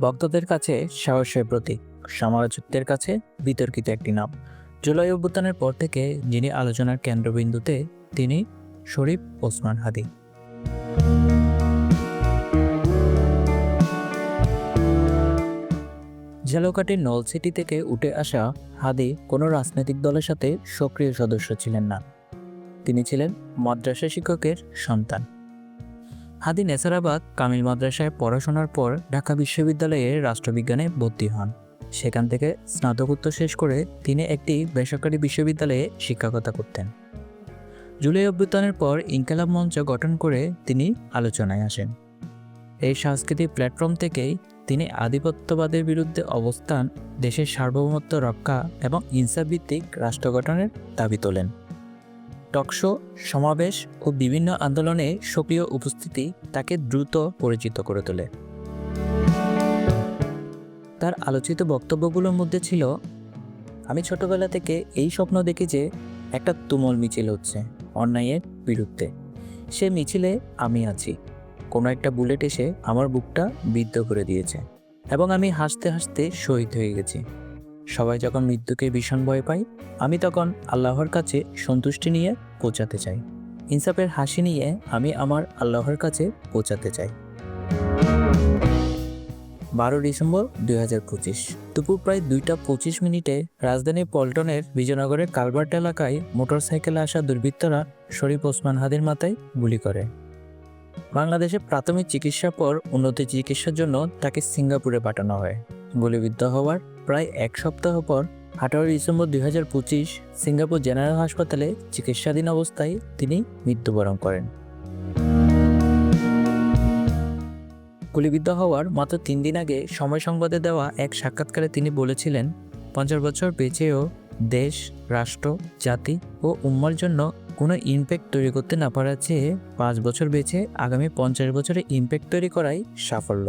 ভক্তদের কাছে সাহসের প্রতীক, সমালোচকদের কাছে বিতর্কিত একটি নাম। জুলাই অভ্যুত্থানের পর থেকে যিনি আলোচনার কেন্দ্রবিন্দুতে, তিনি শরীফ ওসমান হাদী। ঝালকাঠির নলছিটি থেকে উঠে আসা হাদী কোনো রাজনৈতিক দলের সাথে সক্রিয় সদস্য ছিলেন না। তিনি ছিলেন মাদ্রাসা শিক্ষকের সন্তান। হাদী নেসারাবাদ কামিল মাদ্রাসায় পড়াশোনার পর ঢাকা বিশ্ববিদ্যালয়ে রাষ্ট্রবিজ্ঞানে ভর্তি হন। সেখান থেকে স্নাতকোত্তর শেষ করে তিনি একটি বেসরকারি বিশ্ববিদ্যালয়ে শিক্ষকতা করতেন। জুলাই অভ্যুত্থানের পর ইনকিলাব মঞ্চ গঠন করে তিনি আলোচনায় আসেন। এই সাংস্কৃতিক প্ল্যাটফর্ম থেকেই তিনি আধিপত্যবাদের বিরুদ্ধে অবস্থান, দেশের সার্বভৌমত্ব রক্ষা এবং ইনসাফভিত্তিক রাষ্ট্র গঠনের দাবি তোলেন। টকশো, সমাবেশ ও বিভিন্ন আন্দোলনে সক্রিয় উপস্থিতি তাকে দ্রুত পরিচিত করে তোলে। তার আলোচিত বক্তব্যগুলোর মধ্যে ছিল, আমি ছোটবেলা থেকে এই স্বপ্ন দেখি যে একটা তুমুল মিছিল হচ্ছে অন্যায়ের বিরুদ্ধে। সে মিছিলে আমি আছি। কোনো একটা বুলেট এসে আমার বুকটা বিদ্ধ করে দিয়েছে এবং আমি হাসতে হাসতে শহীদ হয়ে গেছি। সবাই যখন মৃত্যুকে ভীষণ ভয় পায়, আমি তখন আল্লাহর কাছে সন্তুষ্টি নিয়ে পৌঁছাতে চাই। ইনসাফের হাসি নিয়ে আমি আমার আল্লাহর কাছে পৌঁছাতে চাই। 12 ডিসেম্বর 2025 দুপুর প্রায় 2:25 রাজধানী পল্টনের বিজয়নগরের কালভার্ট এলাকায় মোটরসাইকেলে আসা দুর্বৃত্তরা শরীফ ওসমান হাদীর মাথায় গুলি করে। বাংলাদেশে প্রাথমিক চিকিৎসার পর উন্নত চিকিৎসার জন্য তাকে সিঙ্গাপুরে পাঠানো হয়। গুলিবিদ্ধ হওয়ার প্রায় এক সপ্তাহ পর 18 ডিসেম্বর 2025 সিঙ্গাপুর জেনারেল হাসপাতালে চিকিৎসাধীন অবস্থায় তিনি মৃত্যুবরণ করেন। গুলিবিদ্ধ হওয়ার মাত্র 3 দিন আগে সময় সংবাদে দেওয়া এক সাক্ষাৎকারে তিনি বলেছিলেন, 50 বছর বেঁচেও দেশ, রাষ্ট্র, জাতি ও উম্মার জন্য কোনো ইমপ্যাক্ট তৈরি করতে না পারার চেয়ে 5 বছর বেঁচে আগামী 50 বছরে ইমপ্যাক্ট তৈরি করাই সাফল্য।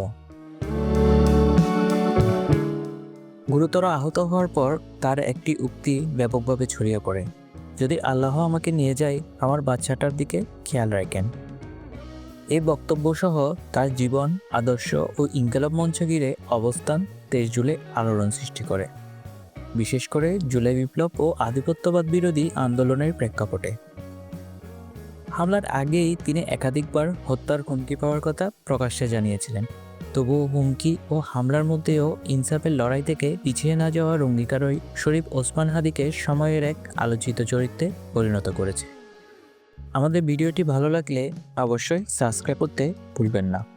গুরুতর আহত হওয়ার পর তার একটি উক্তি ব্যাপকভাবে ছড়িয়ে পড়ে, যদি আল্লাহ আমাকে নিয়ে যায় আমার বাচ্চাটার দিকে খেয়াল রাখেন। এই বক্তব্য সহ তার জীবন, আদর্শ ও ইনকিলাব মঞ্চ ঘিরে অবস্থান দেশ জুড়ে আলোড়ন সৃষ্টি করে, বিশেষ করে জুলাই বিপ্লব ও আধিপত্যবাদ বিরোধী আন্দোলনের প্রেক্ষাপটে। হামলার আগেই তিনি একাধিকবার হত্যার হুমকি পাওয়ার কথা প্রকাশ্যে জানিয়েছিলেন। তবুও হুমকি ও হামলার মধ্যেও ইনসাফের লড়াই থেকে পিছিয়ে না যাওয়ার অঙ্গীকারই শরীফ ওসমান হাদীকে সময়ের এক আলোচিত চরিত্রে পরিণত করেছে। আমাদের ভিডিওটি ভালো লাগলে অবশ্যই সাবস্ক্রাইব করতে ভুলবেন না।